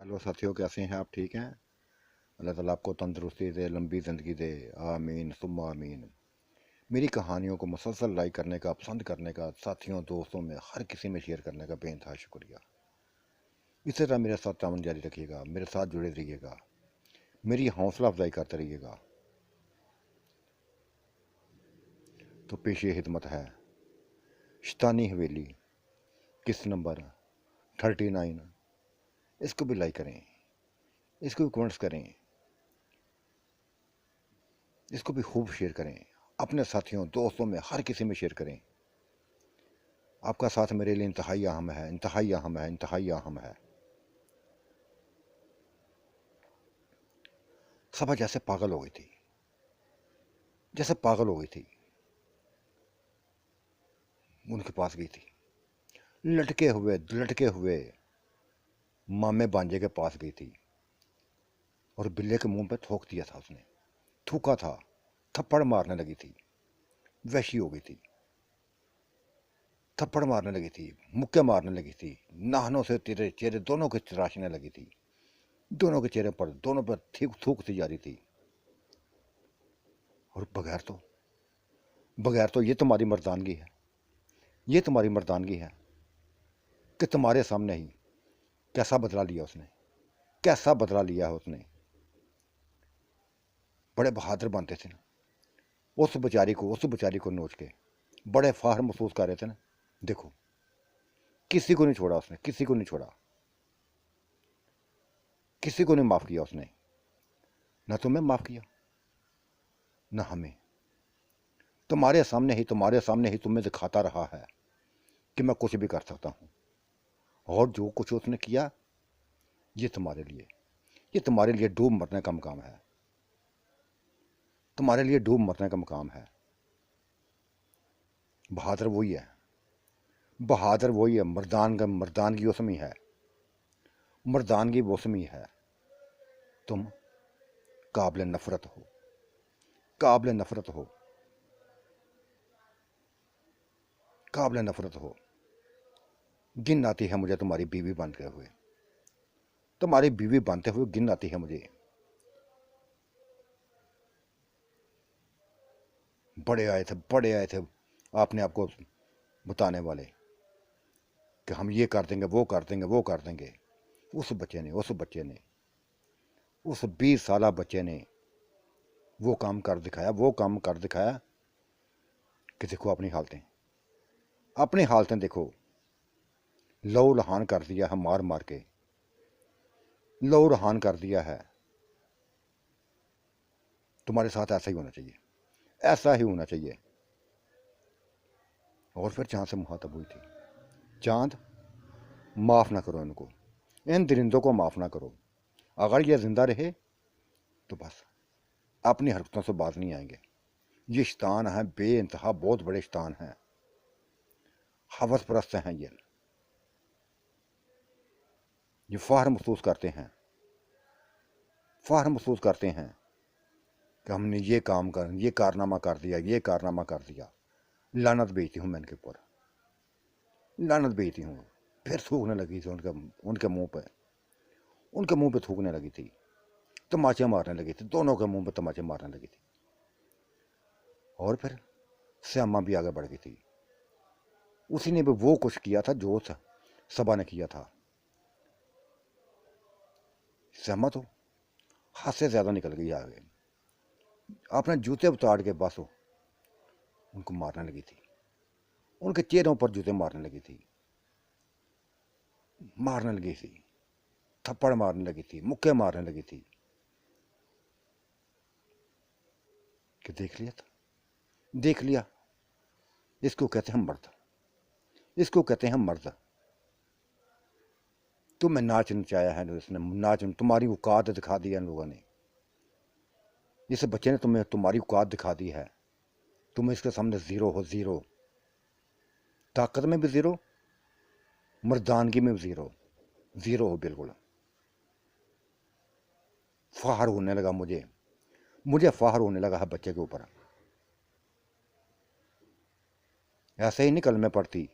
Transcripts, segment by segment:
Hello साथियों, कैसे हैं आप? ठीक हैं? अल्लाह ताला आपको तंदुरुस्ती दे, लंबी ज़िंदगी दे। आमीन सुम्मा आमीन। मेरी कहानियों को मुसलसल लाइक करने का, पसंद करने का, साथियों दोस्तों में हर किसी में शेयर करने का बेइंतहा शुक्रिया। इसी तरह मेरे साथ ताउन जारी रखिएगा, मेरे साथ जुड़े रहिएगा, मेरी हौसला अफजाई करते रहिएगा। तो पेशे हिदमत है शैतानी हवेली, किस्त नंबर 39। इसको भी लाइक करें, इसको भी कमेंट्स करें, इसको भी खूब शेयर करें, अपने साथियों दोस्तों में हर किसी में शेयर करें। आपका साथ मेरे लिए इंतहाई अहम है, इंतहाई अहम है, इंतहाई अहम है। सभा जैसे पागल हो गई थी, जैसे पागल हो गई थी। उनके पास गई थी, लटके हुए मामे बांजे के पास गई थी और बिल्ले के मुंह पे थूक दिया था उसने। थूका था, थप्पड़ मारने लगी थी, वैशी हो गई थी। थप्पड़ मारने लगी थी, मुक्के मारने लगी थी, नाहनों से तेरे चेहरे दोनों के तराशने लगी थी। दोनों के चेहरे पर, दोनों पर थूकती जा रही थी। और बगैर तो ये तुम्हारी मर्दानगी है, ये तुम्हारी मर्दानगी है कि तुम्हारे सामने ही कैसा बदला लिया उसने, कैसा बदला लिया है उसने। बड़े बहादुर बनते थे ना, उस बेचारी को नोच के बड़े फाहर महसूस कर रहे थे ना। देखो, किसी को नहीं छोड़ा उसने, किसी को नहीं छोड़ा, किसी को नहीं माफ किया उसने। ना तुम्हें माफ किया, ना हमें। तुम्हारे सामने ही तुम्हें दिखाता रहा है कि मैं कुछ भी कर सकता हूं। और जो कुछ उसने किया, ये तुम्हारे लिए, ये तुम्हारे लिए डूब मरने का मकाम है, तुम्हारे लिए डूब मरने का मकाम है। बहादुर वही है, बहादुर वही है। मर्दानगी उसमें है, मर्दानगी उसमें है। तुम काबिल नफरत हो, काबिल नफरत हो, काबिल नफरत हो। गिन आती है मुझे तुम्हारी बीवी बनते हुए, तुम्हारी बीवी बनते हुए गिन आती है मुझे। बड़े आए थे आपने आपको बताने वाले कि हम ये कर देंगे, वो कर देंगे, वो कर देंगे। उस 20 साला बच्चे ने वो काम कर दिखाया, वो काम कर दिखाया कि देखो अपनी हालतें देखो। लहू लहान कर दिया है, मार मार के लहू लहान कर दिया है। तुम्हारे साथ ऐसा ही होना चाहिए, ऐसा ही होना चाहिए। और फिर चांद से मुखातब हुई थी, चांद माफ ना करो इनको, इन दरिंदों को माफ ना करो। अगर ये जिंदा रहे तो बस अपनी हरकतों से बाज नहीं आएंगे। ये शैतान हैं, बे इंतहा बहुत बड़े शैतान हैं, हवस परस्त हैं। ये फाहर महसूस करते हैं, फाहर महसूस करते हैं कि हमने ये कारनामा कर दिया, ये कारनामा कर दिया। लानत बेचती हूँ मैं इनके ऊपर, लानत बेचती हूँ। फिर थूकने लगी थी उनके मुंह पे थूकने लगी थी, तमाचे मारने लगी थी, दोनों के मुंह पे तमाचे मारने लगी थी। और फिर श्यामा भी आगे बढ़ गई थी। उसी ने भी वो कुछ किया था जो सबा ने किया था। श्यामा तो हाथ से ज्यादा निकल गई आगे, अपने जूते उतार के बस उनको मारने लगी थी, उनके चेहरों पर जूते मारने लगी थी, मारने लगी थी, थप्पड़ मारने लगी थी, मुक्के मारने लगी थी। कि देख लिया था, देख लिया। इसको कहते हैं मर्द, इसको कहते हैं मर्द। तुम्हें नाच नचाया है, इसने नाच, तुम्हारी औकात दिखा दी है इन लोगों ने। इस बच्चे ने तुम्हें तुम्हारी औकात दिखा दी है। तुम इसके सामने जीरो हो, जीरो। ताकत में भी जीरो, मर्दानगी में भी जीरो, जीरो हो बिल्कुल। फाहर होने लगा मुझे फाहर होने लगा है बच्चे के ऊपर। ऐसे ही नहीं कलमे पढ़ती,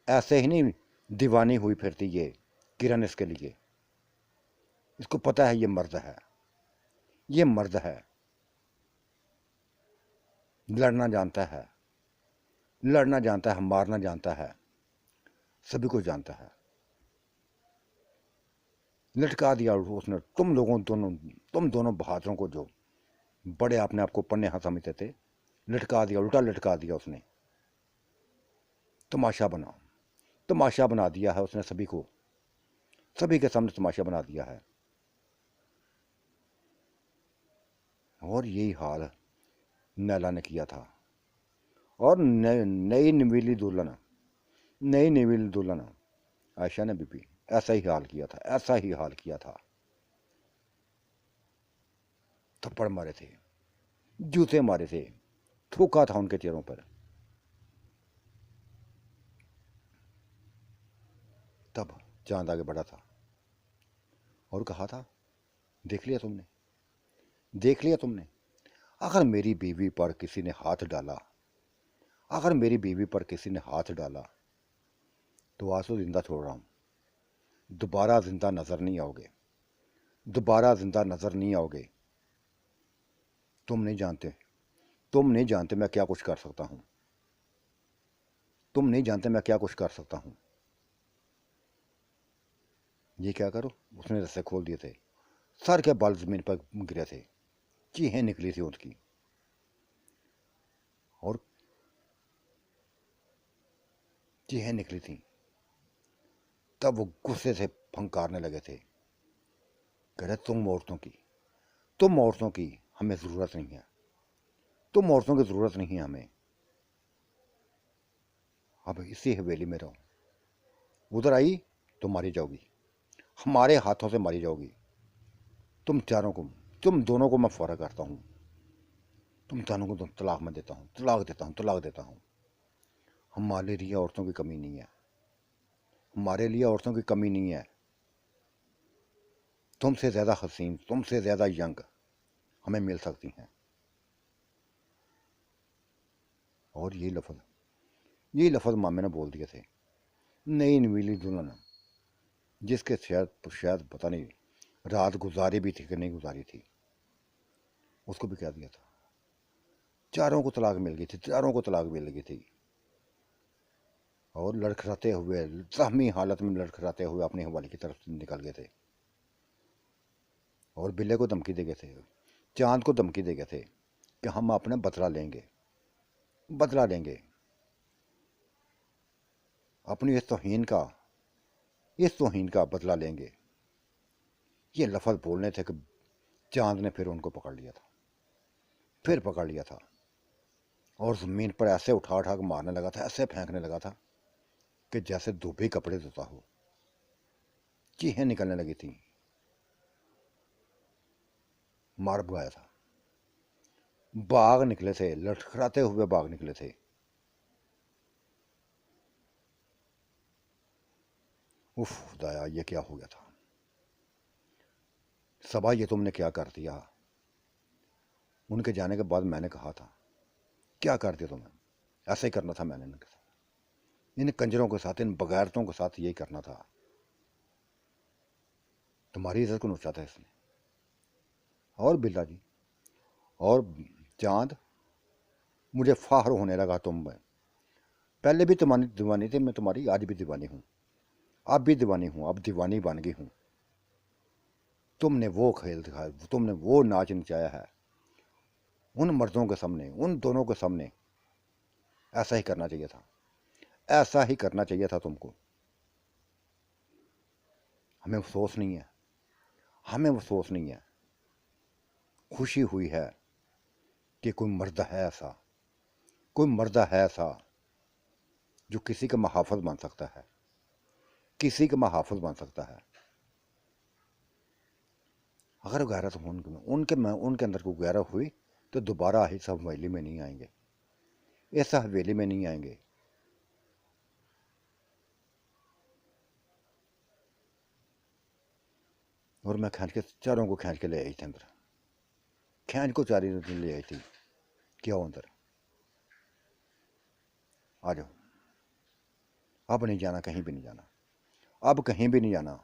ऐसे ही नहीं दीवानी हुई फिरती ये किरण इसके लिए। इसको पता है ये मर्द है, ये मर्द है, लड़ना जानता है, लड़ना जानता है, मारना जानता है, सभी को जानता है। लटका दिया उसने तुम दोनों बहादुरों को, जो बड़े अपने आप को पन्ने हाथ समझते थे, लटका दिया, उल्टा लटका दिया उसने। तमाशा बना दिया है उसने सभी को, सभी के सामने तमाशा बना दिया है। और यही हाल नैला ने किया था। और नई नवीली दुल्हन आयशा ने भी ऐसा ही हाल किया था, ऐसा ही हाल किया था। थप्पड़ मारे थे, जूते मारे थे, थूका था उनके चेहरों पर। तब चांद आगे बढ़ा था और कहा था, देख लिया तुमने, देख लिया तुमने, अगर मेरी बीवी पर किसी ने हाथ डाला, अगर मेरी बीवी पर किसी ने हाथ डाला तो आज तो जिंदा छोड़ रहा हूं, दोबारा जिंदा नजर नहीं आओगे, दोबारा जिंदा नजर नहीं आओगे। तुम नहीं जानते, तुम नहीं जानते मैं क्या कुछ कर सकता हूं, तुम नहीं जानते मैं क्या कुछ कर सकता हूं। ये क्या करो, उसने रस्से खोल दिए थे, सर के बाल जमीन पर गिरे थे, चीहें निकली थी उसकी। और चीहें निकली थी, तब वो गुस्से से फंकारने लगे थे, कह रहे तुम औरतों की हमें ज़रूरत नहीं है, तुम औरतों की ज़रूरत नहीं है हमें, अब इसी हवेली में रहो, उधर आई तो मारी जाओगी, हमारे हाथों से मारी जाओगी। तुम चारों को, तुम दोनों को मैं फौरा करता हूँ, तुम दोनों को तलाक में देता हूँ, तलाक देता हूँ, तलाक देता हूँ। हमारे लिए औरतों की कमी नहीं है, हमारे लिए औरतों की कमी नहीं है। तुमसे ज़्यादा हसीन, तुमसे ज़्यादा यंग हमें मिल सकती हैं। और ये लफ्ज़ मामे ने बोल दिए थे। नई नवीली दुल्हन, जिसके शायद शायद पता नहीं रात गुजारी भी थी कि नहीं गुजारी थी, उसको भी कह दिया था। चारों को तलाक मिल गई थी, चारों को तलाक मिल गई थी। और लड़खड़ाते हुए, जख्मी हालत में लड़खड़ाते हुए अपनी हवाली की तरफ निकल गए थे। और बिल्ले को धमकी दे गए थे, चांद को धमकी दे गए थे कि हम अपना बदला लेंगे, बदला लेंगे अपनी इस तौहीन का बदला लेंगे। ये लफ्ज़ बोलने थे कि चांद ने फिर उनको पकड़ लिया था, फिर पकड़ लिया था। और ज़मीन पर ऐसे उठा उठा कर मारने लगा था, ऐसे फेंकने लगा था कि जैसे धोबी कपड़े धोता हो। चीहें निकलने लगी थी, मार भगाया था। बाघ निकले थे, लड़खड़ाते हुए बाघ निकले थे। उफ खुदाया, ये क्या हो गया था सबा, ये तुमने क्या कर दिया। उनके जाने के बाद मैंने कहा था, क्या कर दिया तुमने, ऐसा ही करना था मैंने इनके साथ, इन कंजरों के साथ, इन बगैरतों के साथ यही करना था। तुम्हारी इज्जत को नुचा था इसने। और बिल्ला जी और चांद, मुझे फाहर होने लगा तुम में। पहले भी तुम्हारी दीवानी थी मैं तुम्हारी, आज भी दीवानी हूँ, अब भी दीवानी हूँ, अब दीवानी बन गई हूँ। तुमने वो खेल दिखाया, तुमने वो नाच नचाया है उन मर्दों के सामने, उन दोनों के सामने। ऐसा ही करना चाहिए था, ऐसा ही करना चाहिए था तुमको। हमें अफसोस नहीं है, हमें अफसोस नहीं है, खुशी हुई है कि कोई मर्द है ऐसा, कोई मर्द है ऐसा जो किसी का महाफिज बन सकता है, किसी का महाफिज बन सकता है। अगर गैरत उनके अंदर को गैरत हुई तो दोबारा इस हवेली में नहीं आएंगे, इस हवेली में नहीं आएंगे। और मैं खींच के चारों को खींच के ले आई थी अंदर, खींच को चारी ले आई थी कि आओ अंदर आ जाओ, अब नहीं जाना, कहीं भी नहीं जाना, अब कहीं भी नहीं जाना,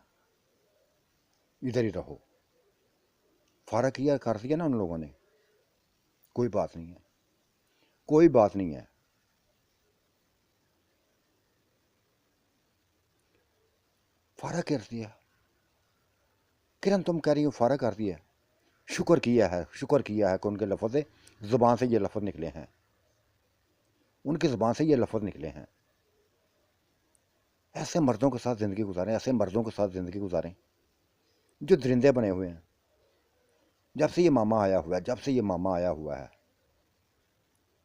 इधर ही रहो। फारा किया कर दिया ना उन लोगों ने, कोई बात नहीं है, कोई बात नहीं है। फारा कर दिया किरण, तुम कह रही हो फारा कर दिया। शुक्र किया है, शुक्र किया है कि उनके लफ्ज़ से, ज़ुबान से ये लफ्ज़ निकले हैं, उनकी ज़ुबान से ये लफ्ज़ निकले हैं। ऐसे मर्दों के साथ ज़िंदगी गुजारें, ऐसे मर्दों के साथ ज़िंदगी गुजारें जो दरिंदे बने हुए हैं। जब से ये मामा आया हुआ है, जब से ये मामा आया हुआ है,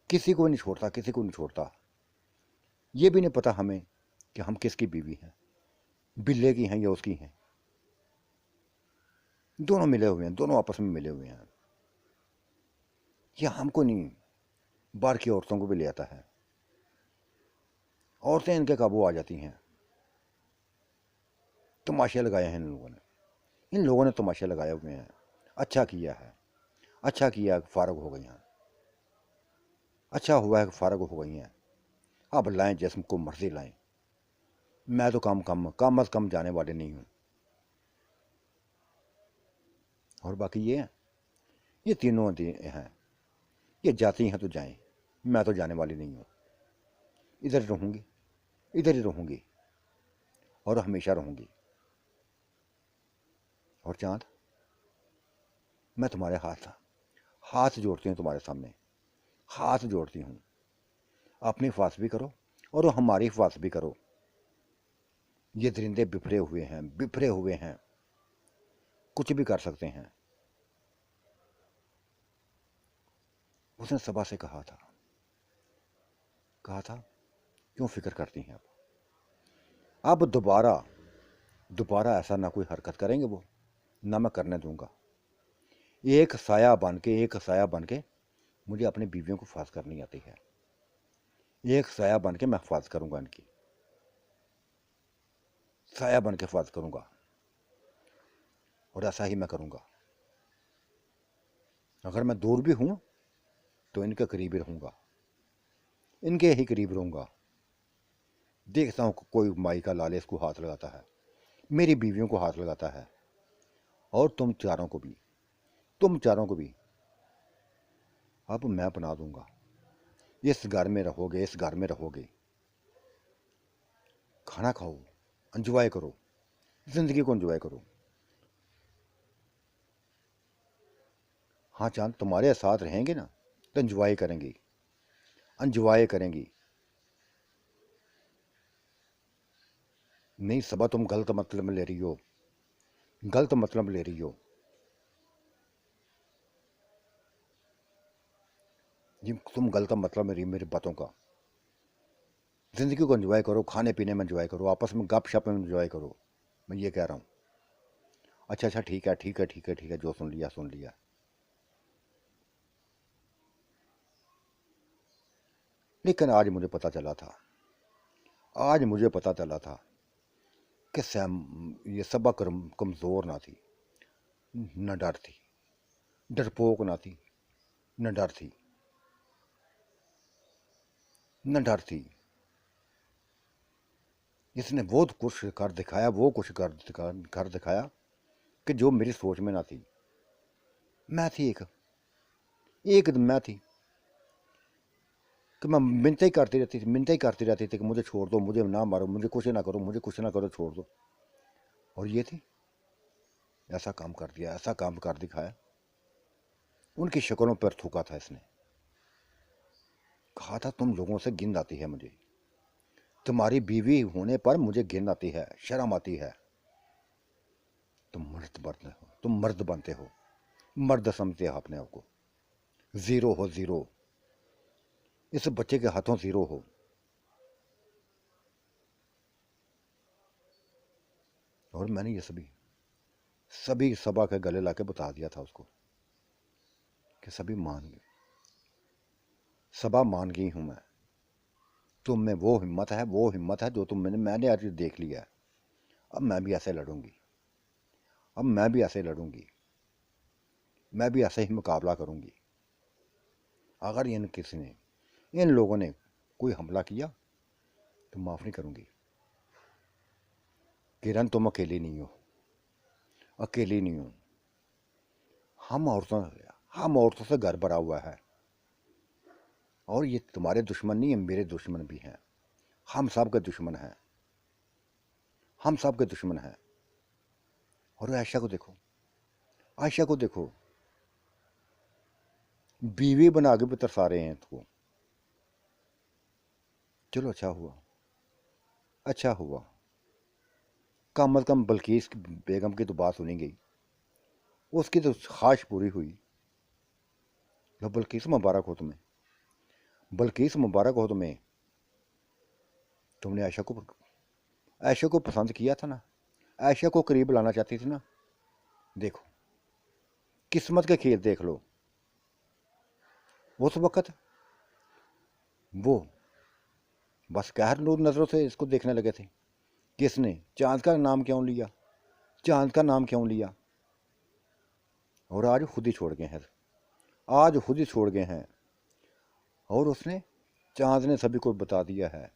किसी को नहीं छोड़ता, किसी को नहीं छोड़ता। ये भी नहीं पता हमें कि हम किसकी बीवी हैं, बिल्ले की हैं या उसकी हैं। दोनों मिले हुए हैं, दोनों आपस में मिले हुए हैं। ये हमको नहीं, बाहर की औरतों को भी ले आता है। औरतें इनके काबू आ जाती हैं। तमाशे लगाए हैं इन लोगों ने, इन लोगों ने तमाशे लगाए हुए हैं। अच्छा किया है, अच्छा किया कि फारग हो गई हैं, अच्छा हुआ है कि फारग हो गई हैं। अब लाएं जिस्म को मर्जी लाएं। मैं तो कम अज कम जाने वाले नहीं हूँ। और बाकी ये हैं, ये तीनों हैं, ये जाती हैं तो जाएं, मैं तो जाने वाली नहीं हूँ। इधर ही रहूँगी, इधर ही रहूँगी और हमेशा रहूँगी। और चांद, मैं तुम्हारे हाथ जोड़ती हूँ तुम्हारे सामने, हाथ जोड़ती हूँ। अपनी हिफाजत भी करो और हमारी हिफाजत भी करो। ये दरिंदे बिफरे हुए हैं, बिफरे हुए हैं, कुछ भी कर सकते हैं। उसने सबा से कहा था क्यों फिक्र करती हैं अब दोबारा दोबारा ऐसा ना कोई हरकत करेंगे वो, ना मैं करने दूंगा। एक साया बन के मुझे अपनी बीवियों को हिफाजत करनी आती है। एक साया बन के मैं हिफाजत करूंगा, इनकी साया बन के हिफाजत करूंगा और ऐसा ही मैं करूंगा। अगर मैं दूर भी हूं तो इनके करीब ही रहूंगा, इनके ही करीब रहूंगा। देखता हूं कोई माई का लाल इसको हाथ लगाता है, मेरी बीवियों को हाथ लगाता है। और तुम चारों को भी अब मैं अपना दूंगा। इस घर में रहोगे, इस घर में रहोगे, खाना खाओ, एंजॉय करो, जिंदगी को एंजॉय करो। हाँ चांद, तुम्हारे साथ रहेंगे ना तो एंजॉय करेंगी, एंजॉय करेंगी। नहीं सबा, तुम गलत मतलब ले रही हो, गलत मतलब ले रही हो। जी तुम गलत मतलब ले रही हो मेरी बातों का। जिंदगी को एंजॉय करो, खाने पीने में एंजॉय करो, आपस में गप शप में एंजॉय करो। मैं ये कह रहा हूँ। अच्छा अच्छा, ठीक है ठीक है ठीक है ठीक है, जो सुन लिया सुन लिया। लेकिन आज मुझे पता चला था, आज मुझे पता चला था कि सैम, ये सबा कमज़ोर ना थी, न डर थी, डरपोक ना थी, न डर थी, न डर थी। इसने वो कुछ कर दिखाया, वो कुछ कर दिखाया कि जो मेरी सोच में ना थी। मैं थी एक मैं थी कि मैं मिन्नतें ही करती रहती थी, मिन्नतें ही करती रहती थी कि मुझे छोड़ दो, मुझे ना मारो, मुझे कुछ ना करो, मुझे कुछ ना करो, छोड़ दो। और ये थी, ऐसा काम कर दिया, ऐसा काम कर दिखाया। उनकी शक्लों पर थूका था इसने, कहा था तुम लोगों से गिन आती है मुझे, तुम्हारी बीवी होने पर मुझे गिन आती है, शर्म आती है। तुम मर्द बनते हो, तुम मर्द बनते हो, मर्द समझते हो अपने आप को, जीरो हो जीरो, इस बच्चे के हाथों जीरो हो। और मैंने ये सभी सबा के गले लाके बता दिया था उसको कि सभी मान गए, सबा मान गई हूं मैं। तुम में वो हिम्मत है जो मैंने आज देख लिया है। अब मैं भी ऐसे लड़ूंगी, अब मैं भी ऐसे लड़ूंगी, मैं भी ऐसे ही मुकाबला करूंगी। अगर इन लोगों ने कोई हमला किया तो माफ़ नहीं करूंगी। किरण तुम अकेली नहीं हो, अकेली नहीं हो। हम औरतों हम औरतों से घर भरा हुआ है। और ये तुम्हारे दुश्मन नहीं है, मेरे दुश्मन भी हैं। हम सब के दुश्मन हैं, हम सब के दुश्मन हैं। और आयशा को देखो, आयशा को देखो, बीवी बना के भी तरसा रहे हैं इसको। चलो अच्छा हुआ, अच्छा हुआ, कम अज कम बल्कीस बेगम की तो बात सुनी गई, उसकी तो ख्वाहिश पूरी हुई। लो बल्कीस मुबारक हो तुम्हें, बल्कीस मुबारक हो तुम्हें। तुमने आयशा को पसंद किया था ना, आयशा को करीब लाना चाहती थी ना। देखो किस्मत के खेल देख लो। उस वक़्त वो बस कहर नूर नज़रों से इसको देखने लगे थे। किसने चांद का नाम क्यों लिया, चांद का नाम क्यों लिया। और आज खुद ही छोड़ गए हैं, आज खुद ही छोड़ गए हैं। और उसने, चांद ने सभी को बता दिया है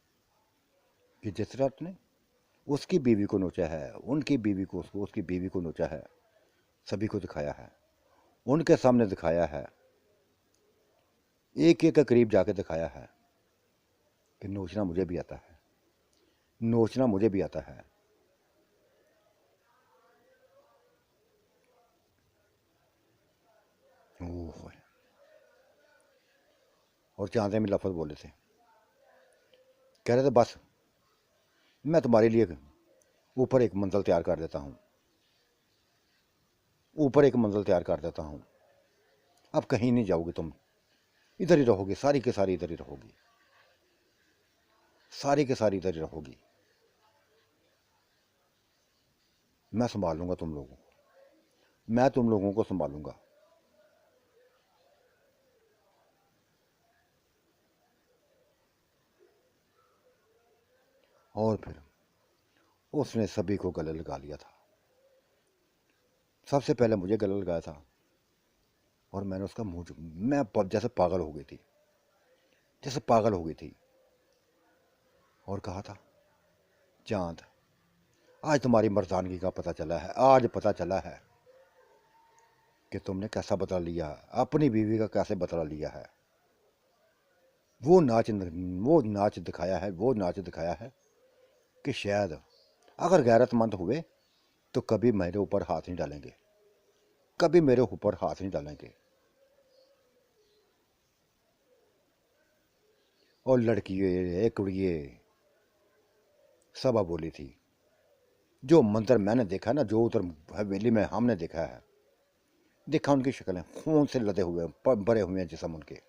कि जिस तरह उसने उसकी बीवी को नोचा है, उनकी बीवी को, उसकी बीवी को नोचा है, सभी को दिखाया है, उनके सामने दिखाया है, एक एक के करीब जाके दिखाया है कि नोचना मुझे भी आता है, नोचना मुझे भी आता है। ओह, और चांद ने भी लफ्ज़ बोले थे, कह रहे थे बस मैं तुम्हारे लिए ऊपर एक मंजिल तैयार कर देता हूँ, ऊपर एक मंजिल तैयार कर देता हूँ, अब कहीं नहीं जाओगे तुम, इधर ही रहोगी, सारी के सारी इधर ही रहोगी, सारी के सारी इधर ही रहोगी, मैं संभाल लूँगा तुम लोगों को, मैं तुम लोगों को संभालूंगा। और फिर उसने सभी को गले लगा लिया था। सबसे पहले मुझे गले लगाया था और मैंने उसका मुंह, मैं जैसे पागल हो गई थी, जैसे पागल हो गई थी। और कहा था, चांद आज तुम्हारी मर्दानगी का पता चला है, आज पता चला है कि तुमने कैसा बदला लिया, अपनी बीवी का कैसे बदला लिया है। वो नाच, वो नाच दिखाया है, वो नाच दिखाया है कि शायद अगर गैरतमंद हुए तो कभी मेरे ऊपर हाथ नहीं डालेंगे, कभी मेरे ऊपर हाथ नहीं डालेंगे। और लड़कियों कुड़िए सब बोली थी, जो मंजर मैंने देखा ना, जो उधर हवेली में हमने देखा है, देखा उनकी शक्लें खून से लदे हुए भरे हुए हैं जिस्म उनके।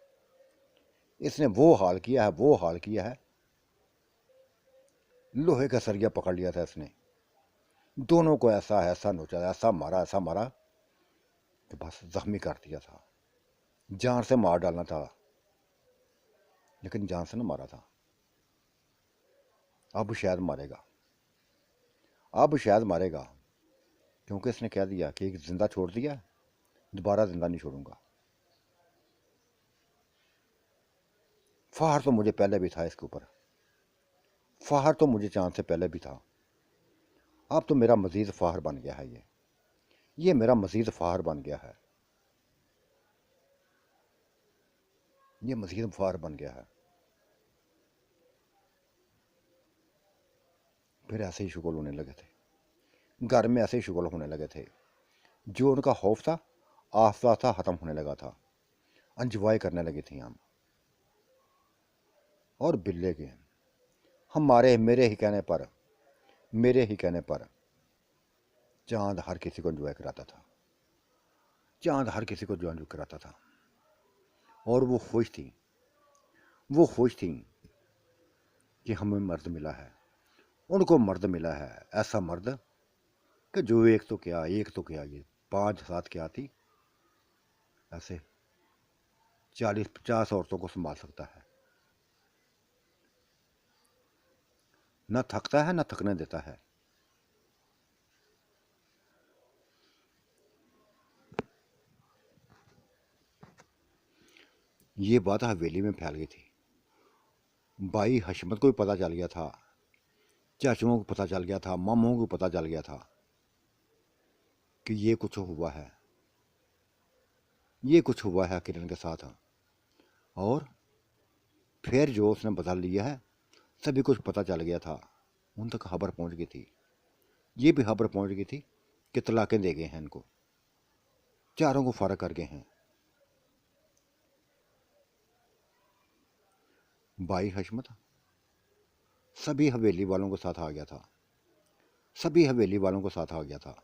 इसने वो हाल किया है, वो हाल किया है, लोहे का सरिया पकड़ लिया था इसने, दोनों को ऐसा ऐसा नोचा, ऐसा मारा कि बस जख्मी कर दिया था। जान से मार डालना था, लेकिन जान से ना मारा था। अब शायद मारेगा, अब शायद मारेगा, क्योंकि इसने कह दिया कि एक जिंदा छोड़ दिया, दोबारा जिंदा नहीं छोड़ूंगा। फाहर तो मुझे पहले भी था इसके ऊपर, फाहर तो मुझे चांद से पहले भी था। अब तो मेरा मजीद फाहर बन गया है, ये मेरा मजीद फाहर बन गया है, ये मजीद फाहर बन गया है। फिर ऐसे ही शुगल होने लगे थे, घर में ऐसे ही शुगल होने लगे थे। जो उनका खौफ था आस्ता आस्ता ख़त्म होने लगा था, एंजॉय करने लगी थी हम। और बिल्ले के हमारे मेरे ही कहने पर, मेरे ही कहने पर चांद हर किसी को एंजॉय कराता था, चांद हर किसी को एंजॉय कराता था। और वो खुश थी, वो खुश थी कि हमें मर्द मिला है, उनको मर्द मिला है, ऐसा मर्द कि जो एक तो क्या, एक तो क्या, ये 5 7 क्या थी, ऐसे 40 50 औरतों को संभाल सकता है, न थकता है न थकने देता है। ये बात हवेली में फैल गई थी, भाई हशमत को भी पता चल गया था, चाचुओं को पता चल गया था, मामों को पता चल गया था कि ये कुछ हुआ है। ये कुछ हुआ है किरण के साथ। और फिर जो उसने बदल लिया है, सभी कुछ पता चल गया था, उन तक खबर पहुंच गई थी। ये भी खबर पहुंच गई थी कि तलाकें दे गए हैं इनको, चारों को फारग कर गए हैं। भाई हशमत सभी हवेली वालों के साथ आ गया था, सभी हवेली वालों के साथ आ गया था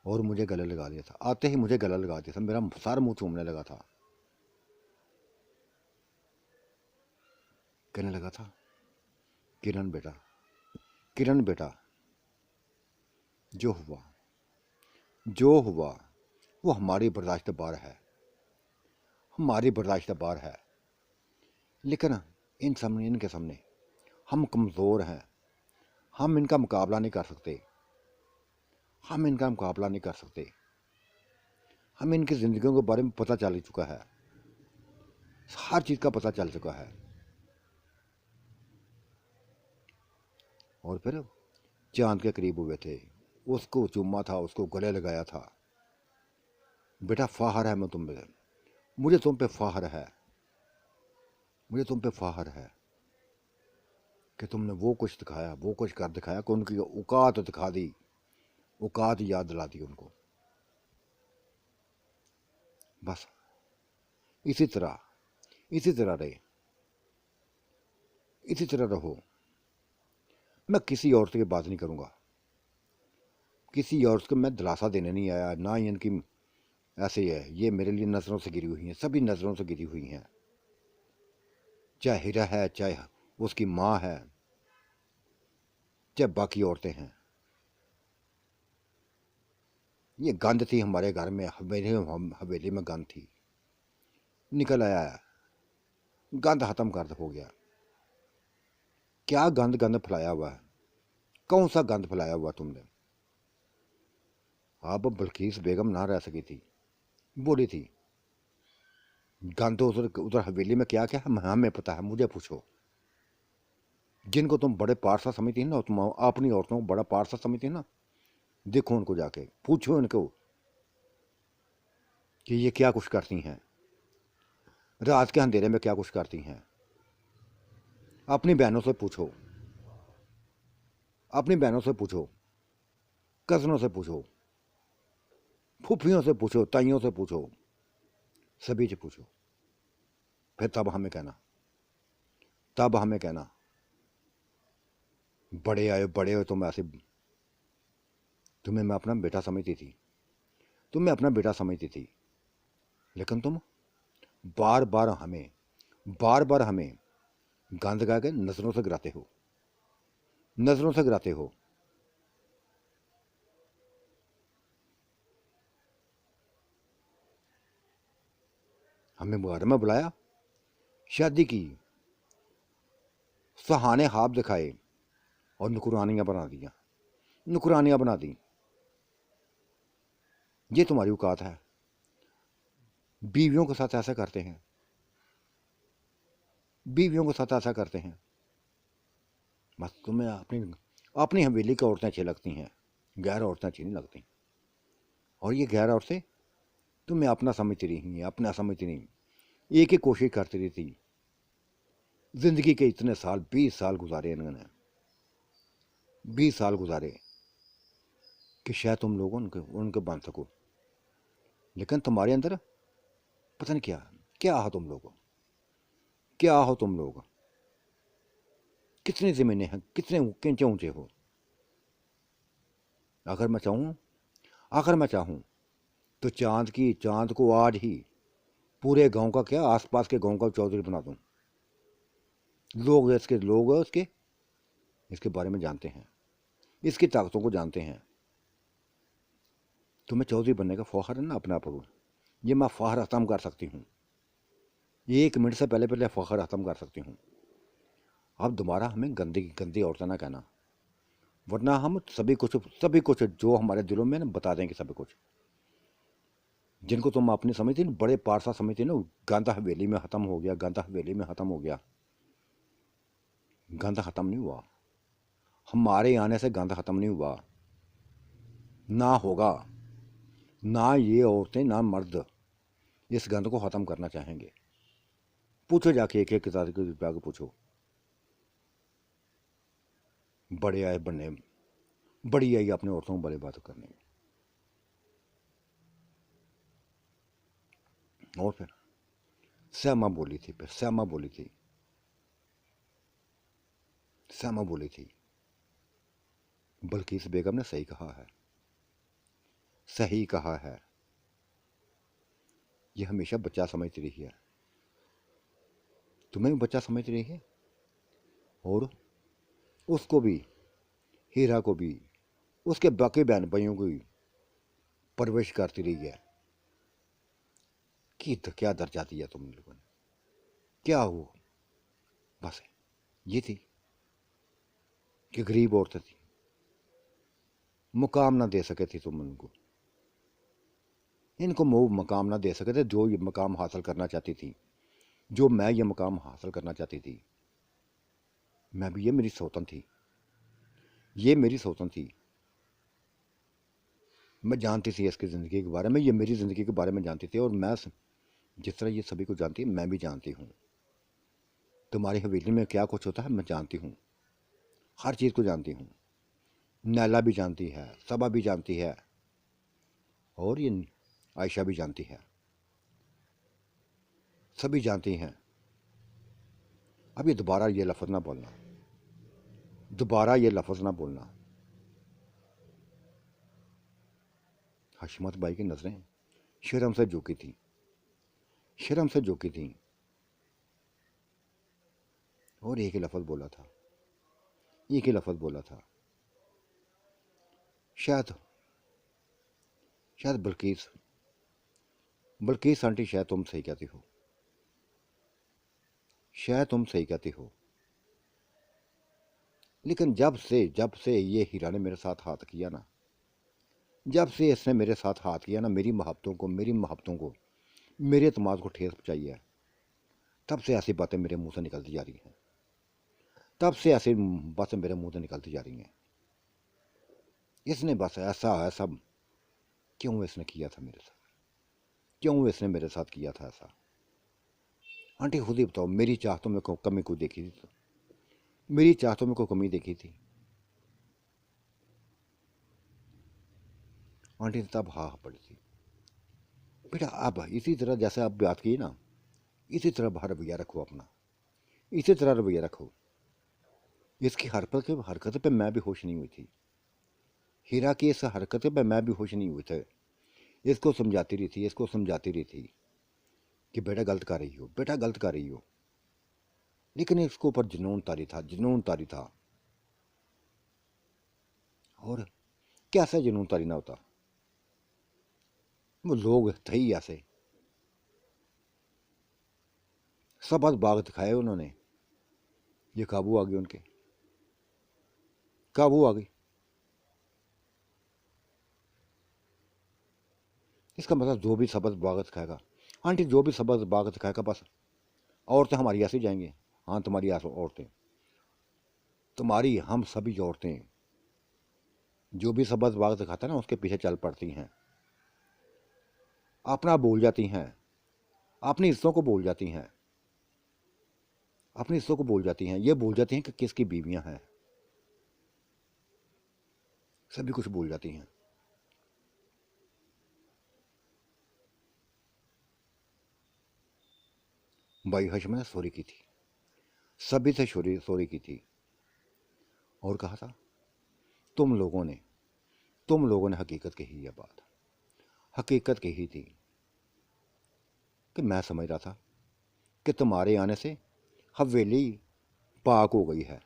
और मुझे गले लगा दिया था। आते ही मुझे गला लगा दिया था, मेरा सारा मुंह चूमने लगा था। कहने लगा था, किरण बेटा, किरण बेटा, जो हुआ जो हुआ वो हमारी बर्दाश्त बार है, हमारी बर्दाश्त बार है। लेकिन इन सामने, इनके सामने हम कमज़ोर हैं, हम इनका मुकाबला नहीं कर सकते, हम इनका मुकाबला नहीं कर सकते। हमें इनकी ज़िंदगियों के बारे में पता चल चुका है, हर चीज़ का पता चल चुका है। और फिर चांद के करीब हुए थे, उसको चूमा था, उसको गले लगाया था। बेटा फाहर है मैं तुम पे, मुझे तुम पे फाहर है, मुझे तुम पे फाहर है कि तुमने वो कुछ दिखाया, वो कुछ कर दिखाया कि उनकी औकात दिखा दी, औकात याद दिला दी उनको। बस इसी तरह, इसी तरह रहे, इसी तरह रहो। मैं किसी औरत की बात नहीं करूँगा, किसी औरत को मैं दिलासा देने नहीं आया, ना ही इनकी ऐसे ही है। ये मेरे लिए नज़रों से गिरी हुई हैं, सभी नज़रों से गिरी हुई हैं, चाहे हीरा है, चाहे उसकी माँ है, चाहे बाकी औरतें हैं। ये गंद थी हमारे घर में, हवेली में गंद थी, निकल आया है, गंद खत्म कर हो गया। क्या गंद गंद फैलाया हुआ है, कौन सा गंद फैलाया हुआ तुमने। अब बल्कीस बेगम ना रह सकी थी, बूढ़ी थी। गंद उधर उधर हवेली में क्या क्या है हमें पता है, मुझे पूछो। जिनको तुम बड़े पारसा समझती ना, तुम अपनी औरतों को बड़ा पारसा समझती ना, देखो उनको जाके पूछो उनको कि ये क्या कुछ करती हैं, रात के अंधेरे में क्या कुछ करती हैं। अपनी बहनों से पूछो, अपनी बहनों से पूछो, कजनों से पूछो, फूफियों से पूछो, ताइयों से पूछो, सभी से पूछो। फिर तब हमें कहना, तब हमें कहना बड़े आए, बड़े हो तुम ऐसे, तुम्हें मैं अपना बेटा समझती थी, तुम्हें अपना बेटा समझती थी, लेकिन तुम बार बार हमें, बार बार हमें गंद गा के नजरों से गिराते हो, नजरों से गिराते हो। हमें घर में बुलाया, शादी की, सहाने हाथ दिखाए और नुकरानियां बना दिया, नुकरानियां बना दी। ये तुम्हारी औकात है, बीवियों के साथ ऐसा करते हैं, बीवियों के साथ ऐसा करते हैं। बस तुम्हें अपनी, अपनी हवेली की औरतें अच्छी लगती हैं, गैर औरतें अच्छी नहीं लगती। और ये गैर औरतें तुम्हें अपना समझती रही हैं, अपना समझती नहीं, एक ही कोशिश करती रही थी। जिंदगी के इतने साल, 20 साल गुजारे इन्होंने, 20 साल गुजारे कि शायद तुम लोग उनके उनके बन सको। लेकिन तुम्हारे अंदर पता नहीं क्या, क्या हो तुम लोग, क्या हो तुम लोग, कितनी ज़मीनें हैं, कितने ऊंचे ऊंचे हो। अगर मैं चाहूँ, अगर मैं चाहूँ तो चांद को आज ही पूरे गांव का, क्या आसपास के गांव का चौधरी बना दूँ। लोग उसके इसके बारे में जानते हैं, इसकी ताकतों को जानते हैं। तो मैं चौधरी बनने का फौहर है ना अपने आप को, ये मैं फ़ख्र ख़त्म कर सकती हूँ, 1 मिनट से पहले पहले फ़ख्र ख़त्म कर सकती हूँ। अब दोबारा हमें गंदी गंदी औरतें ना कहना, वरना हम सभी कुछ जो हमारे दिलों में ना बता देंगे, सभी कुछ। जिनको तुम अपनी समझती ना, बड़े पारसा समझती ना, गंदा हवेली में ख़त्म हो गया, गंदा हवेली में ख़त्म हो गया। गंदा ख़त्म नहीं हुआ, हमारे आने से गंदा ख़त्म नहीं हुआ, ना होगा। ना ये औरतें ना मर्द इस गंद को ख़त्म करना चाहेंगे? पूछो जाके, एक एक किताब के जाके पूछो। बड़े आए बनने, बड़ी आई अपने औरतों को बड़े बात करने में। और फिर श्यामा बोली थी, फिर श्यामा बोली थी, श्यामा बोली थी, बल्किस बेगम ने सही कहा है, सही कहा है। ये हमेशा बच्चा समझती रही है, तुम्हें भी बच्चा समझती रही है, और उसको भी, हीरा को भी, उसके बाकी बहन भाइयों को भी परवरिश करती रही है। कि तो क्या दर जाती है तुम लोगों ने, क्या हो? बस ये थी कि गरीब औरतें थी, मुकाम ना दे सके थी तुम उनको, इनको वो मकाम ना दे सके थे जो ये मकाम हासिल करना चाहती थी, जो मैं ये मकाम हासिल करना चाहती थी। मैं भी, ये मेरी सौतन थी, ये मेरी सौतन थी। मैं जानती थी इसकी ज़िंदगी के बारे में, ये मेरी ज़िंदगी के बारे में जानती थी, और मैं जिस तरह ये सभी को जानती है मैं भी जानती हूँ। तुम्हारी हवेली में क्या कुछ होता है मैं जानती हूँ, हर चीज़ को जानती हूँ। नैला भी जानती है, सबा भी जानती है, और ये आयशा भी जानती है, सभी जानती हैं। अब ये दोबारा ये लफ्ज़ ना बोलना, दोबारा ये लफ्ज़ ना बोलना। हशमत भाई की नज़रें शर्म से झुकी थी, शर्म से झुकी थी, और एक ही लफ्ज़ बोला था, एक ही लफ्ज़ बोला था, शायद, शायद बल्किस, बल्किस आंटी शायद तुम सही कहती हो, शायद तुम सही कहती हो। लेकिन जब से ये हीरा ने मेरे साथ हाथ किया ना, जब से इसने मेरे साथ हाथ किया ना, मेरी मोहब्बतों को, मेरी मोहब्बतों को, मेरे एतमाद को ठेस पहुंचाई है, तब से ऐसी बातें मेरे मुंह से निकलती जा रही हैं, तब से ऐसी बातें मेरे मुंह से निकलती जा रही हैं। इसने बस ऐसा ऐसा क्यों इसने किया था मेरे साथ, क्यों इसने मेरे साथ किया था ऐसा? आंटी खुद ही बताओ, मेरी चाहतों में को कमी को देखी थी तो, मेरी चाहतों में को कमी देखी थी? आंटी ने तब हाँ पड़ी थी। बेटा अब इसी तरह जैसे आप बात की ना, इसी तरह रवैया रखो अपना, इसी तरह रवैया रखो। इसकी हरकत पे मैं भी होश नहीं हुई थी, हीरा की इस हरकत पे मैं भी होश नहीं हुई थी। इसको समझाती रही थी, इसको समझाती रही थी कि बेटा गलत कर रही हो, बेटा गलत कर रही हो, लेकिन इसको ऊपर जुनून तारी था, जुनून तारी था। और कैसे जुनून तारी ना होता, वो लोग थे ही ऐसे। सबक बाग दिखाए उन्होंने, ये काबू आ गई, उनके काबू आ गई। इसका मतलब जो भी सबक बाग दिखाएगा, आंटी जो भी सबक बाग दिखाएगा, बस औरतें हमारी ऐसी जाएंगी। हाँ तुम्हारी औरतें, तुम्हारी हम सभी औरतें जो भी सबक बाग दिखाता है ना, उसके पीछे चल पड़ती हैं, अपना भूल जाती हैं, अपनी हिस्सों को भूल जाती हैं, अपने हिस्सों को भूल जाती हैं, ये भूल जाती हैं कि किसकी बीवियां हैं, सभी कुछ भूल जाती हैं। भाई हशम ने सॉरी की थी, सभी से सॉरी की थी, और कहा था तुम लोगों ने हकीकत कही, यह बात हकीकत कही थी कि मैं समझ रहा था कि तुम्हारे आने से हवेली पाक हो गई है,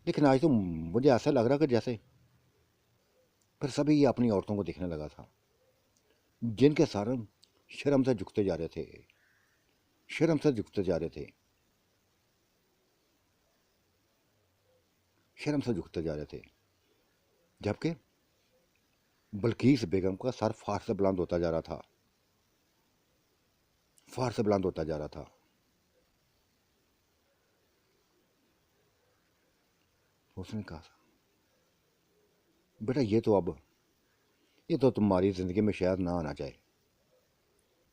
लेकिन आज तो मुझे ऐसा लग रहा कि जैसे, फिर सभी ये अपनी औरतों को देखने लगा था, जिनके सारे शर्म से झुकते जा रहे थे, शर्म से झुकते जा रहे थे, शर्म से झुकते जा रहे थे, जबकि बल्किस बेगम का सर फार से बुलंद होता जा रहा था, फार से बुलंद होता जा रहा था। उसने कहा बेटा ये तो तुम्हारी ज़िंदगी में शायद ना आना चाहे,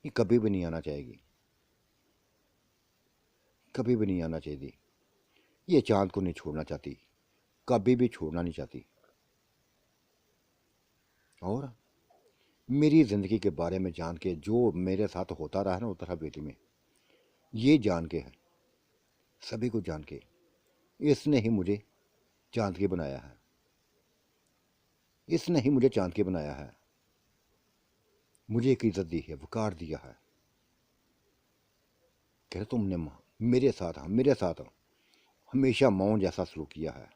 ये कभी भी नहीं आना चाहेगी, कभी भी नहीं आना चाहिए। ये चांद को नहीं छोड़ना चाहती, कभी भी छोड़ना नहीं चाहती। और मेरी ज़िंदगी के बारे में जान के, जो मेरे साथ होता रहा ना उत्तर हवेली में, ये जान के है, सभी को जान के, इसने ही मुझे चांद की बनाया है, इसने ही मुझे चांद की बनाया है। मुझे एक इज्जत दी है, वकार दिया है। कह तुमने मेरे साथ हमेशा माओ जैसा सलूक किया है,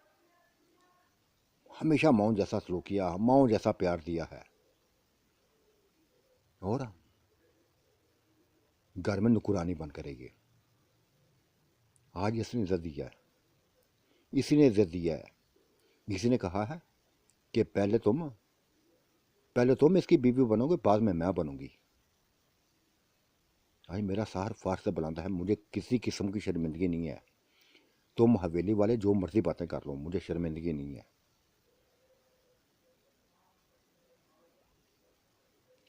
हमेशा माओ जैसा सलूक किया, माओ जैसा प्यार दिया है। और घर में नुकरानी बन करेगी। आज इसने इज्जत दिया है, इसी ने इज्जत दिया है। किसी ने कहा है कि पहले तुम इसकी बीवी बनोगे, बाद में मैं बनूंगी। आज मेरा सहार फार से बुलंद है, मुझे किसी किस्म की शर्मिंदगी नहीं है। तुम हवेली वाले जो मर्जी बातें कर लो, मुझे शर्मिंदगी नहीं है।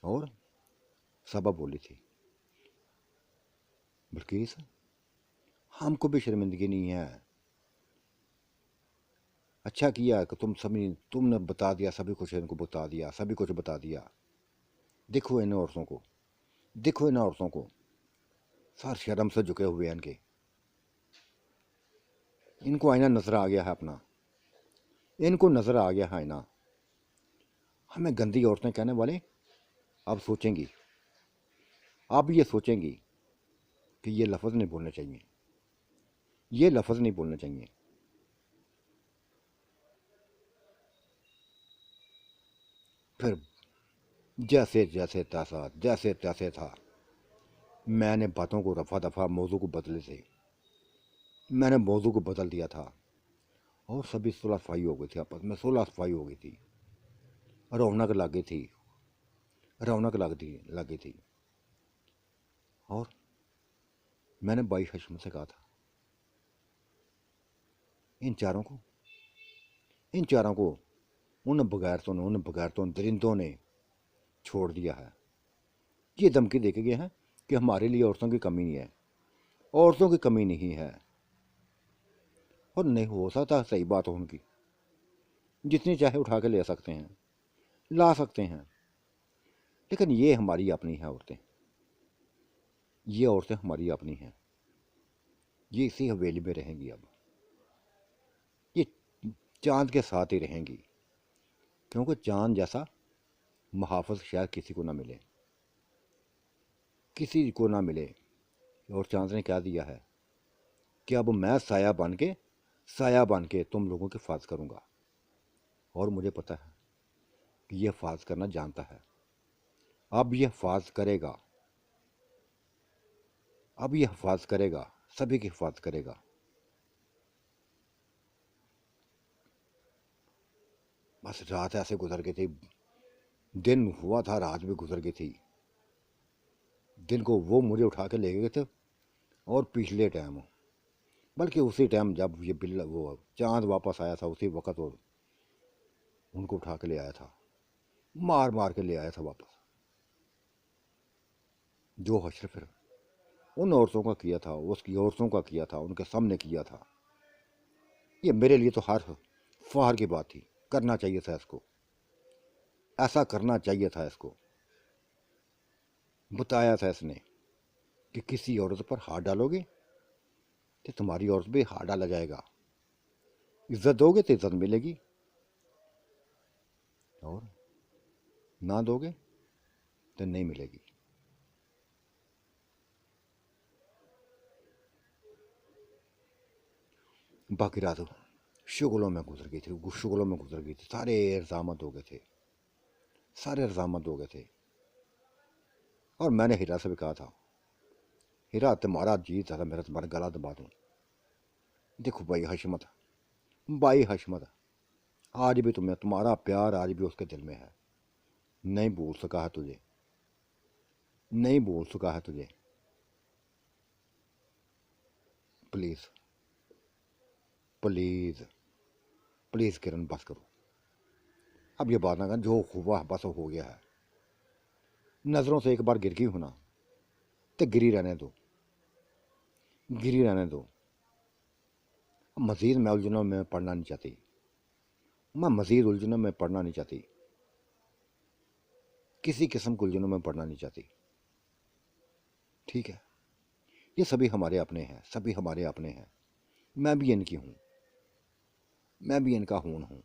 और सबा बोली थी, बिल्किस हमको भी शर्मिंदगी नहीं है। अच्छा किया कि तुमने बता दिया, सभी कुछ इनको बता दिया, सभी कुछ बता दिया। देखो इन औरतों को, देखो इन औरतों को, सर शर्म से झुके हुए हैं इनके। इनको आईना नजर आ गया है अपना, इनको नजर आ गया है आईना। हमें गंदी औरतें कहने वाले अब सोचेंगी, अब ये सोचेंगी कि ये लफ्ज़ नहीं बोलने चाहिए, ये लफ्ज़ नहीं बोलने चाहिए। फिर जैसे तैसे था, मैंने बातों को रफा दफा मौजू को बदले थे, मैंने मौजू को बदल दिया था। और सभी सुलह सफाई हो गई थी, आपस में सुलह सफाई हो गई थी, रौनक लग गई थी, रौनक लग गई थी। और मैंने बाई हशम से कहा था, इन चारों को, इन चारों को उन बगैरतों दरिंदों ने छोड़ दिया है। ये धमकी दे के गए हैं कि हमारे लिए औरतों की कमी नहीं है, औरतों की कमी नहीं है। और नहीं हो सकता, सही बात हो उनकी, जितनी चाहे उठा के ले सकते हैं, ला सकते हैं। लेकिन ये हमारी अपनी है औरतें, ये औरतें हमारी अपनी हैं, ये इसी हवेली में रहेंगी। अब ये चांद के साथ ही रहेंगी, क्योंकि चांद जैसा मुहाफ़िज़ शायद किसी को ना मिले, किसी को ना मिले। और चांद ने क्या दिया है कि अब मैं साया बन के तुम लोगों के हिफाज़त करूँगा। और मुझे पता है कि यह हिफाज़त करना जानता है। अब यह हिफाज़त करेगा, अब यह हिफाज़त करेगा, सभी की हिफाज़त करेगा। बस रात ऐसे गुजर गई थी, दिन हुआ था, रात भी गुजर गई थी। दिन को वो मुझे उठा के ले गए थे, और पिछले टाइम, बल्कि उसी टाइम जब ये बिल्ला वो चांद वापस आया था, उसी वक्त वो उनको उठा के ले आया था, मार मार के ले आया था वापस। जो हश्र फिर उन औरतों का किया था, उसकी औरतों का किया था, उनके सामने किया था। ये मेरे लिए तो हर फहर की बात थी, करना चाहिए था इसको, ऐसा करना चाहिए था इसको। बताया था इसने कि किसी औरत पर हाथ डालोगे तो तुम्हारी औरत भी हाथ डाला जाएगा, इज्जत दोगे तो इज्जत मिलेगी, और ना दोगे तो नहीं मिलेगी। बाकी रात शुगलों में गुजर गई थी, शुगलों में गुजर गई थी। सारे इल्ज़ाम हो गए थे, सारे इल्ज़ाम हो गए थे। और मैंने हीरा से भी कहा था, हीरा तुम्हारा जी था मेरा तुम्हारा गला दबा दूँ। देखो भाई हशमत, आज भी तुम्हारा प्यार आज भी उसके दिल में है। नहीं भूल सका है तुझे, नहीं भूल सका है तुझे। प्लीज़ प्लीज़ प्लीज़ किरण, बस करो अब। ये बात ना कर, जो हुआ बस हो गया है। नज़रों से एक बार गिर गई हो ना, तो गिरी रहने दो, गिरी रहने दो। मज़ीद मैं उलझनों में पढ़ना नहीं चाहती, मैं मज़ीद उलझनों में पढ़ना नहीं चाहती, किसी किस्म के उलझनों में पढ़ना नहीं चाहती। ठीक है, ये सभी हमारे अपने हैं, सभी हमारे अपने हैं। मैं भी इनकी हूँ, मैं भी इनका खून हूँ।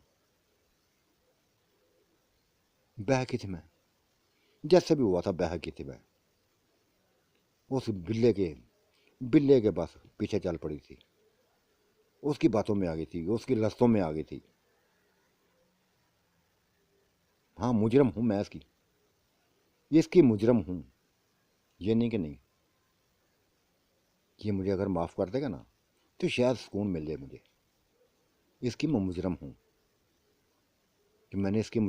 बह की थी मैं, जैसे भी हुआ था बह की थी मैं। उस बिल्ले के बस पीछे चल पड़ी थी, उसकी बातों में आ गई थी, उसकी रस्तों में आ गई थी। हाँ, मुजरम हूँ मैं इसकी, इसकी मुजरम हूँ। ये नहीं कि नहीं, ये मुझे अगर माफ़ कर देगा ना तो शायद सुकून मिल जाए मुझे। इसकी मैं मुजरम हूँ कि मैंने इसकी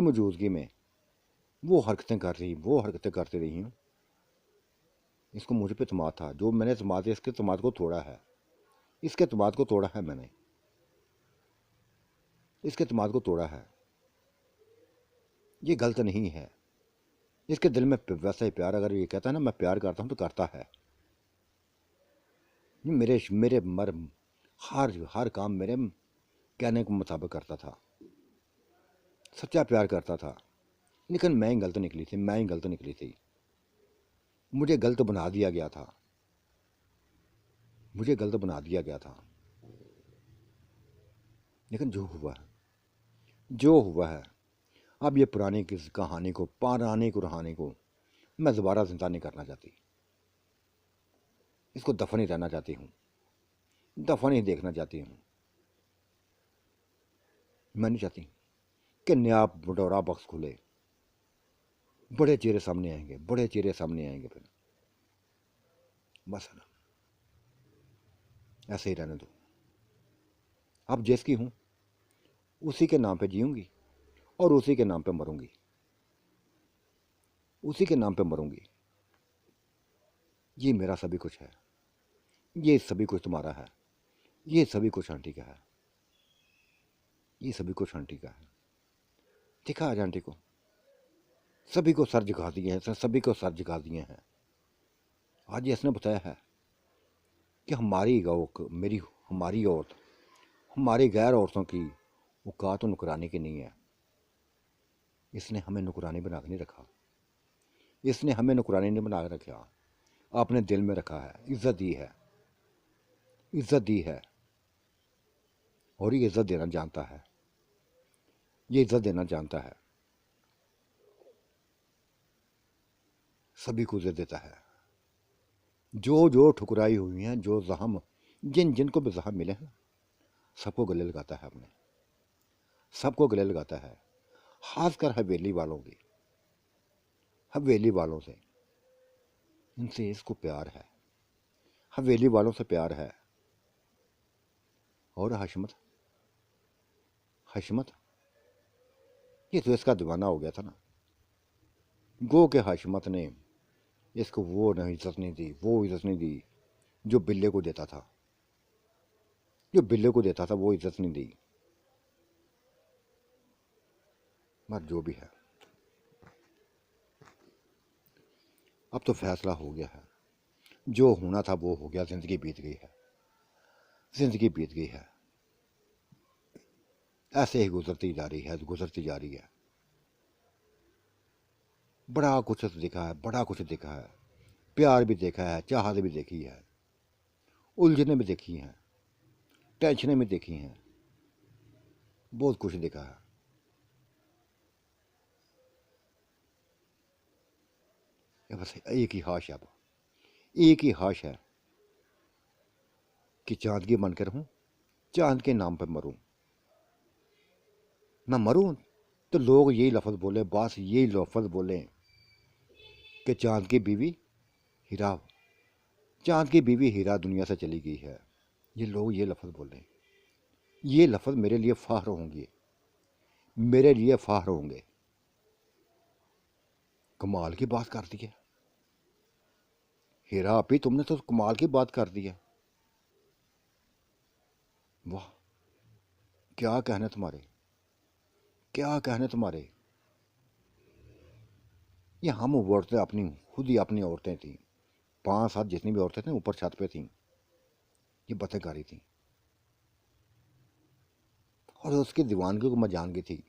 मौजूदगी में वो हरकतें करती रही हूँ। इसको मुझ पे एतमाद था, जो मैंने इसके एतमाद को तोड़ा है, इसके एतमाद को तोड़ा है मैंने, इसके एतमाद को तोड़ा है। ये गलत नहीं है। इसके दिल में वैसा ही प्यार, अगर ये कहता है ना मैं प्यार करता हूँ तो करता है। ये मेरे मेरे मर हर हर काम मेरे कहने के मुताबिक करता था, सच्चा प्यार करता था। लेकिन मैं ही गलत निकली थी, मैं ही गलत निकली थी। मुझे गलत बना दिया गया था, मुझे गलत बना दिया गया था। लेकिन जो हुआ है, अब ये पुरानी किस कहानी को, कहानी को मैं दोबारा जिंदा नहीं करना चाहती। इसको दफन ही रहना चाहती हूँ, दफन ही देखना चाहती हूँ। मैं नहीं चाहती कि नया बटोरा बख्श खुले, बड़े चेहरे सामने आएंगे, बड़े चेहरे सामने आएंगे। फिर बस ना, ऐसे ही रहने दो। अब जिसकी हूँ उसी के नाम पे जीऊंगी और उसी के नाम पे मरूंगी, उसी के नाम पे मरूंगी। ये मेरा सभी कुछ है, ये सभी कुछ तुम्हारा है, ये सभी कुछ आंटी का है, ये सभी कुछ आंटी का है। दिखा आज आंटी को, सभी को सर झुका दिए हैं, सभी को सर झुका दिए हैं। आज ये इसने बताया है कि हमारी औरत, हमारी गैर औरतों की औकात नुकरानी की नहीं है। इसने हमें नुकरानी बना के नहीं रखा, इसने हमें नुकरानी नहीं बना के रखा, आपने दिल में रखा है, इज्जत दी है, इज्जत दी है। और ये इज्जत देना जानता है, ये इज्जत देना जानता है, सभी को इज्जत देता है। जो जो ठुकराई हुई हैं, जो जहम, जिनको भी जहम मिले हैं, सबको गले लगाता है अपने, सबको गले लगाता है। खासकर हवेली वालों की, हवेली वालों से, इनसे इसको प्यार है, हवेली वालों से प्यार है। और हशमत, हशमत ये तो इसका दीवाना हो गया था ना। गो के हशमत ने इसको वो नहीं इज्जत नहीं दी, वो इज्जत नहीं दी जो बिल्ले को देता था, जो बिल्ले को देता था वो इज्जत नहीं दी। मगर जो भी है, अब तो फैसला हो गया है, जो होना था वो हो गया, जिंदगी बीत गई है, जिंदगी बीत गई है। ऐसे ही गुजरती जा रही है, गुजरती जा रही है। बड़ा कुछ देखा है, बड़ा कुछ देखा है, प्यार भी देखा है, चाहत भी देखी है, उलझने भी देखी हैं, टेंशनें भी देखी हैं, बहुत कुछ देखा है। ये बस एक ही ख्वाहिश है, अब एक ही ख्वाहिश है कि चांद की बनकर हूँ, चांद के नाम पर मरूं। मैं मरूं तो लोग यही लफ्ज़ बोले, बस यही लफ्ज़ बोले कि चांद की बीवी हीरा, चांद की बीवी हीरा दुनिया से चली गई है। ये लोग ये लफ्ज़ बोले, ये लफ्ज़ मेरे लिए फ़ख्र होंगे, मेरे लिए फ़ख्र होंगे। कमाल की बात कर दी है हीरा आपी, तुमने तो कमाल की बात कर दी है। वाह, क्या कहने तुम्हारे, क्या कहने तुम्हारे। ये हम औरतें अपनी खुद ही अपनी औरतें थीं, 5-7 जितनी भी औरतें थीं ऊपर छत पे थीं, ये बातें कर रही थीं। और उसकी दीवानगी को मैं जान गई थी।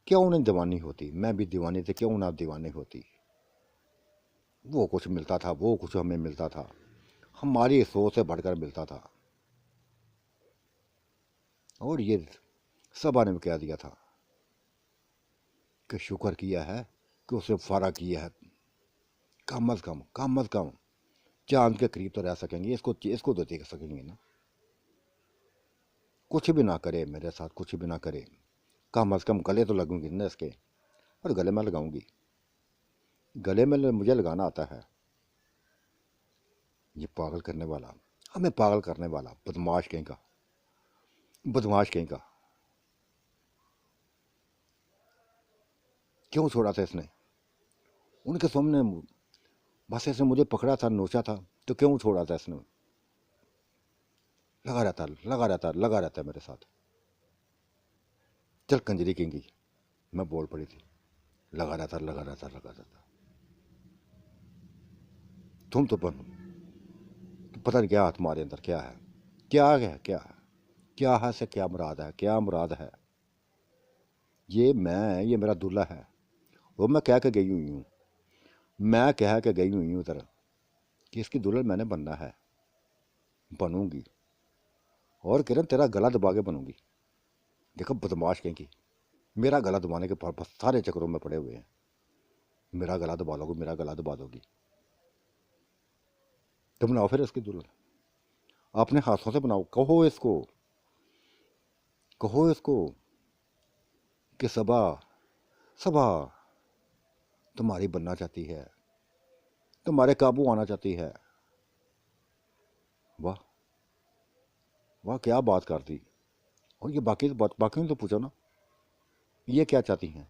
क्यों उन्हें दीवानी होती, मैं भी दीवानी थी, क्यों ना दीवानी होती। वो कुछ मिलता था, वो कुछ हमें मिलता था, हमारी सोच से बढ़कर मिलता था। और ये सबा ने कह दिया था कि शुक्र किया है कि उसे फारा किया है, कम अज कम, कम अज कम चांद के करीब तो रह सकेंगे, इसको तो देख सकेंगे ना। कुछ भी ना करे मेरे साथ, कुछ भी ना करे, कम अज कम गले तो लगूंगी ना इसके। और गले में लगाऊंगी, गले में मुझे लगाना आता है। ये पागल करने वाला, हमें पागल करने वाला बदमाश कहीं का, बदमाश कहीं का। क्यों छोड़ा था इसने उनके सामने? बस ऐसे मुझे पकड़ा था, नोचा था, तो क्यों छोड़ा था इसने? लगा रहता, लगा रहता, लगा रहता है मेरे साथ। चल कंजरी कहेंगी, मैं बोल पड़ी थी। लगा रहता, लगा रहता, लगा रहता। तुम तो पता नहीं क्या है तुम्हारे अंदर, क्या है, क्या है, क्या है, क्या है से क्या मुराद है, क्या मुराद है। ये मेरा दूल्हा है। वो मैं कह के गई हुई हूँ, मैं कह के गई हुई हूँ उधर कि इसकी दुल्हन मैंने बनना है, बनूंगी। और किरण तेरा गला दबा के बनूंगी। देखो बदमाश कहेंगी, मेरा गला दबाने के बस सारे चक्रों में पड़े हुए हैं। मेरा गला दबा लोगे, मेरा गला दबा दोगी। तो बनाओ फिर इसकी दुल्हन, अपने हाथों से बनाओ। कहो इसको कि सबा, सबा तुम्हारी बनना चाहती है, तुम्हारे काबू आना चाहती है। वाह, वाह क्या बात कर दी। और ये बाकी तो पूछो ना, ये क्या चाहती हैं।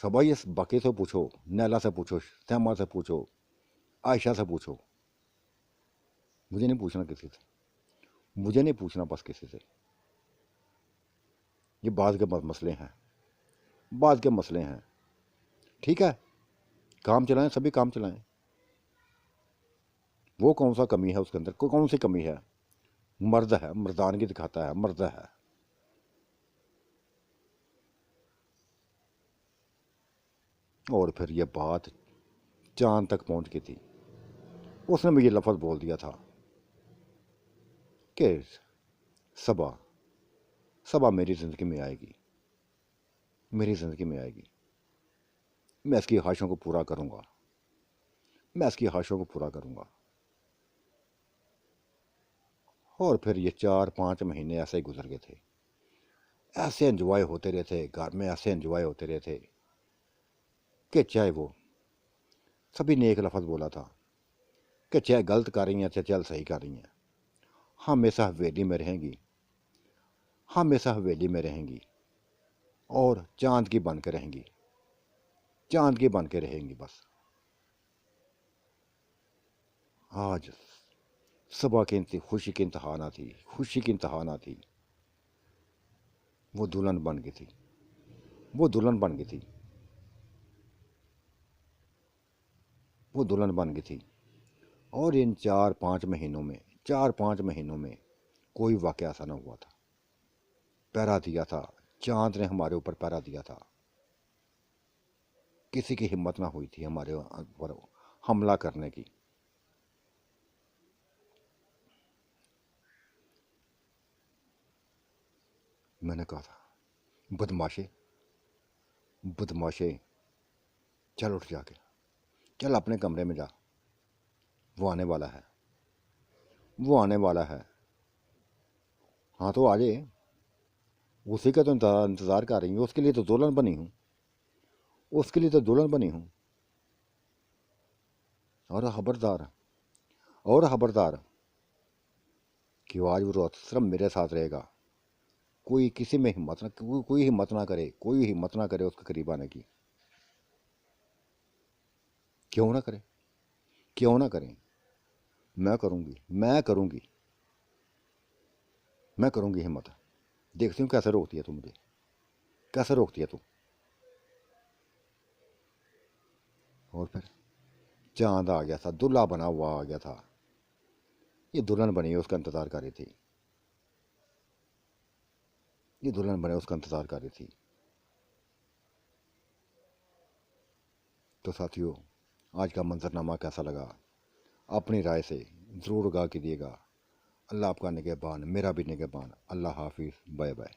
सबा ये बाकी से पूछो, नैला से पूछो, श्यामा से पूछो, आयशा से पूछो। मुझे नहीं पूछना किसी से, मुझे नहीं पूछना बस किसी से। ये बात के मसले हैं, बात के मसले हैं। ठीक है, काम चलाएं, सभी काम चलाएं। वो कौन सा कमी है उसके अंदर, कौन सी कमी है? मर्द है, मर्दानगी दिखाता है, मर्द है। और फिर ये बात चांद तक पहुंच गई थी। उसने मुझे लफ्ज़ बोल दिया था कि सबा, सबा मेरी ज़िंदगी में आएगी, मेरी ज़िंदगी में आएगी। मैं इसकी ख्वाहिशों को पूरा करूंगा, मैं इसकी ख्वाहिशों को पूरा करूंगा। और फिर ये 4-5 महीने ऐसे ही गुजर गए थे। ऐसे एंजॉय होते रहे थे घर में, ऐसे एंजॉय होते रहे थे कि चाहे वो, सभी ने एक लफ्ज़ बोला था कि चाहे गलत कर रही हैं चाहे चल सही कर रही हैं, हमेशा हवेली में रहेंगी, हमेशा हवेली में रहेंगी। और चांद की बन के रहेंगी, चांद की बन के रहेंगी बस। आज सुबह की खुशी की इंतहा ना थी, खुशी की इंतहा ना थी। वो दुल्हन बन गई थी, वो दुल्हन बन गई थी, वो दुल्हन बन गई थी। और इन 4-5 महीनों में, 4-5 महीनों में कोई वाक़या ऐसा ना हुआ था। पहरा दिया था, चांद ने हमारे ऊपर पहरा दिया था। किसी की हिम्मत ना हुई थी हमारे ऊपर हमला करने की। मैंने कहा था बदमाशे, बदमाशे, चल उठ जाके, चल अपने कमरे में जा, वो आने वाला है, वो आने वाला है। हाँ तो आ जाए, उसी का तो इंतज़ार कर रही हूँ, उसके लिए तो दुल्हन बनी हूँ, उसके लिए तो दुल्हन बनी हूँ। और खबरदार, और खबरदार कि आज वो रोज सिर्फ मेरे साथ रहेगा। कोई किसी में हिम्मत ना, कोई हिम्मत ना करे, कोई हिम्मत ना करे उसके करीब आने की। क्यों ना करे, क्यों ना करें। मैं करूँगी, मैं करूँगी, मैं करूँगी हिम्मत। देखती हूँ कैसे रोकती है तू मुझे, कैसे रोकती है तू। और फिर चांद आ गया था, दूल्हा बना हुआ आ गया था, ये दुल्हन बनी उसका इंतज़ार कर रही थी, ये दुल्हन बने उसका इंतज़ार कर रही थी। तो साथियों, आज का मंजरनामा कैसा लगा अपनी राय से ज़रूर आगाह कीजिएगा। अल्लाह आपका निगहबान, मेरा भी निगहबान। अल्लाह हाफिज़, बाय बाय।